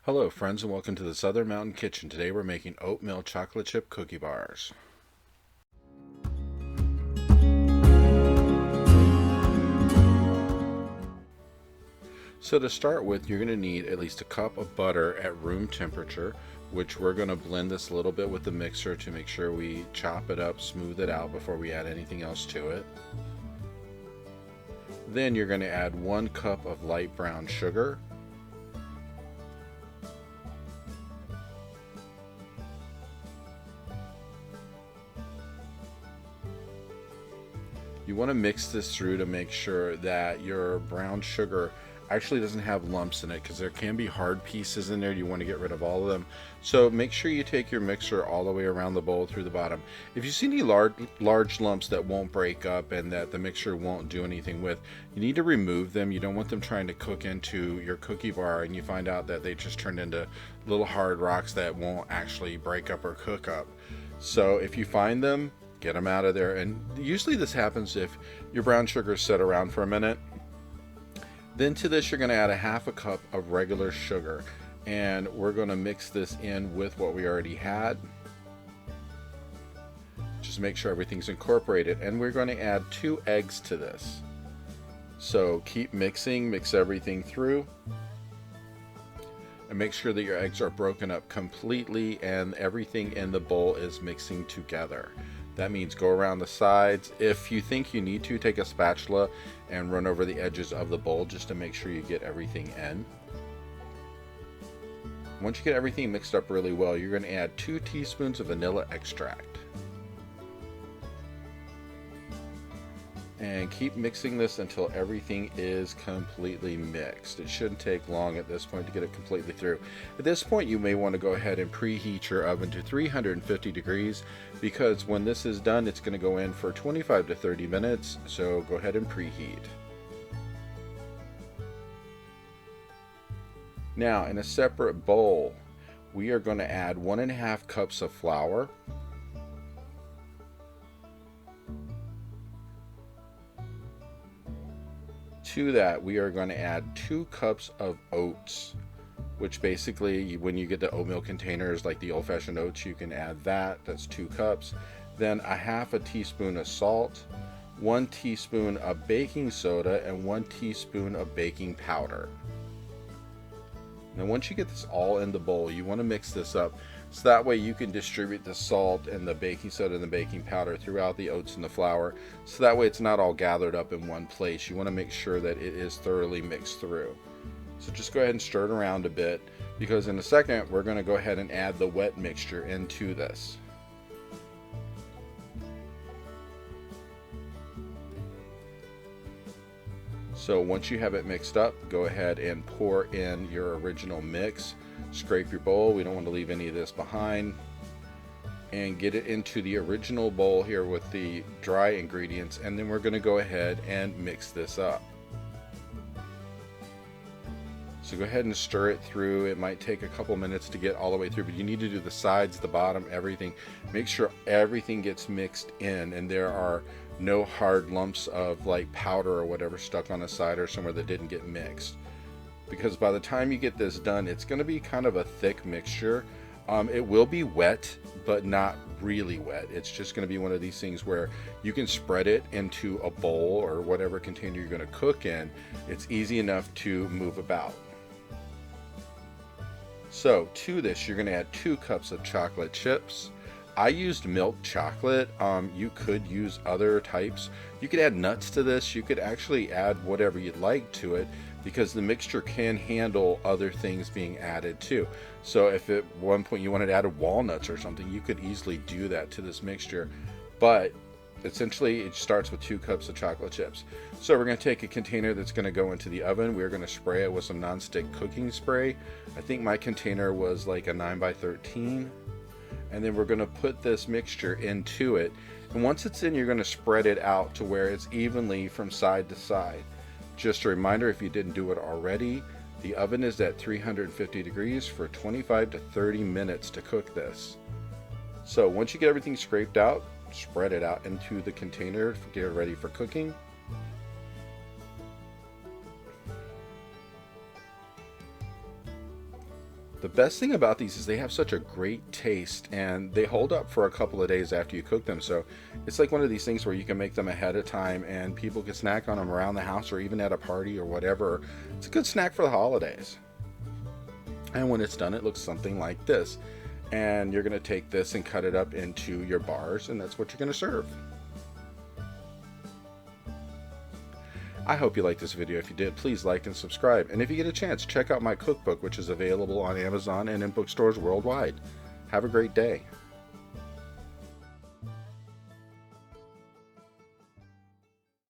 Hello friends and welcome to the Southern Mountain Kitchen. Today we're making oatmeal chocolate chip cookie bars. So to start with, you're going to need at least a cup of butter at room temperature, which we're going to blend this a little bit with the mixer to make sure we chop it up, smooth it out before we add anything else to it. Then you're going to add 1 cup of light brown sugar. You want to mix this through to make sure that your brown sugar actually doesn't have lumps in it, because there can be hard pieces in there. You want to get rid of all of them. So make sure you take your mixer all the way around the bowl through the bottom. If you see any large lumps that won't break up and that the mixture won't do anything with, you need to remove them. You don't want them trying to cook into your cookie bar and you find out that they just turned into little hard rocks that won't actually break up or cook up. So if you find them, get them out of there. And usually this happens if your brown sugar is set around for a minute. Then to this you're going to add a half a cup of regular sugar, and we're going to mix this in with what we already had. Just make sure everything's incorporated, and we're going to add 2 eggs to this. So keep mixing, mix everything through, and make sure that your eggs are broken up completely and everything in the bowl is mixing together. That means go around the sides. If you think you need to, take a spatula and run over the edges of the bowl just to make sure you get everything in. Once you get everything mixed up really well, you're going to add 2 teaspoons of vanilla extract. And keep mixing this until everything is completely mixed. It shouldn't take long at this point to get it completely through. At this point, you may want to go ahead and preheat your oven to 350 degrees, because when this is done, it's going to go in for 25 to 30 minutes. So go ahead and preheat. Now, in a separate bowl, we are going to add 1.5 cups of flour. To that, we are going to add 2 cups of oats, which basically, when you get the oatmeal containers like the old-fashioned oats, you can add that. That's 2 cups. Then a half a teaspoon of salt, 1 teaspoon of baking soda, and 1 teaspoon of baking powder. Now once you get this all in the bowl, you want to mix this up so that way you can distribute the salt and the baking soda and the baking powder throughout the oats and the flour, so that way it's not all gathered up in one place. You want to make sure that it is thoroughly mixed through. So just go ahead and stir it around a bit, because in a second we're going to go ahead and add the wet mixture into this. So once you have it mixed up, go ahead and pour in your original mix. Scrape your bowl, we don't want to leave any of this behind, and get it into the original bowl here with the dry ingredients, and then we're going to go ahead and mix this up. So go ahead and stir it through. It might take a couple minutes to get all the way through, but you need to do the sides, the bottom, everything. Make sure everything gets mixed in and there are no hard lumps of like powder or whatever stuck on the side or somewhere that didn't get mixed. Because by the time you get this done, it's going to be kind of a thick mixture. It will be wet, but not really wet. It's just going to be one of these things where you can spread it into a bowl or whatever container you're going to cook in. It's easy enough to move about. So to this, you're going to add 2 cups of chocolate chips. I used milk chocolate. You could use other types. You could add nuts to this. You could actually add whatever you'd like to it, because the mixture can handle other things being added too. So if at one point you wanted to add walnuts or something, you could easily do that to this mixture. But essentially it starts with 2 cups of chocolate chips. So we're going to take a container that's going to go into the oven. We're going to spray it with some nonstick cooking spray. I think my container was like a 9x13. And then we're going to put this mixture into it. And once it's in, you're going to spread it out to where it's evenly from side to side. Just a reminder, if you didn't do it already, the oven is at 350 degrees for 25 to 30 minutes to cook this. So once you get everything scraped out, spread it out into the container, get it ready for cooking. The best thing about these is they have such a great taste, and they hold up for a couple of days after you cook them. So it's like one of these things where you can make them ahead of time and people can snack on them around the house or even at a party or whatever. It's a good snack for the holidays. And when it's done, it looks something like this. And you're going to take this and cut it up into your bars, and that's what you're going to serve. I hope you liked this video. If you did, please like and subscribe. And if you get a chance, check out my cookbook, which is available on Amazon and in bookstores worldwide. Have a great day.